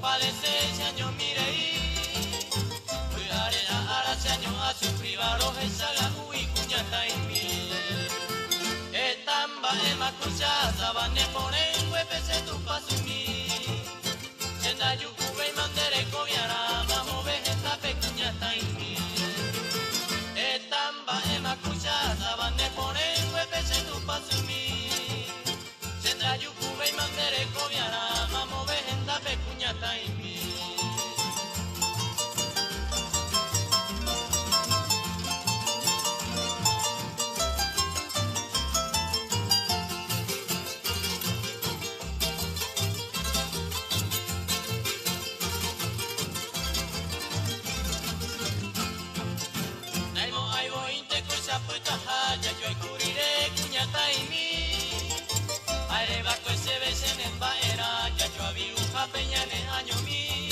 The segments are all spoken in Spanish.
padece año mirei arena año a sufrir baros esa la ui cuñata en mi etamba ema cuchada van a poner huepese tu pasumi senda yucube y mandere coviara mamo vejeta pecuñata en mi etamba ema cuchada van a poner huepese tu pasumi senda yucube y mandere coviara mamo vejeta pecuñata en mi ya yo curiré cuñata y mi aire bajo ese besen en baera ya yo había un japeñane año mi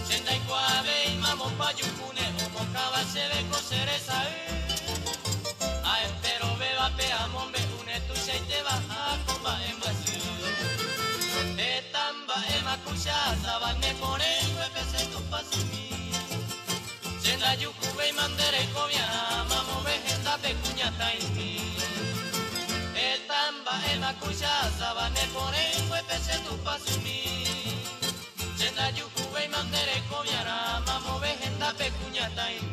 senda y cuave y mamo pa yucune homo cava se ve coser esa a espero beba peamon be une tu se te baja comba en Brasil etamba ema cuchata van me ponen huepese tu pasumi senda yucube y mandere cobia mamo vejeta pecuñata en mi etamba ema cuchasa van a poner huepese tu pasumi senda yucube y mandere cobia mamo vejeta pecuñata en mi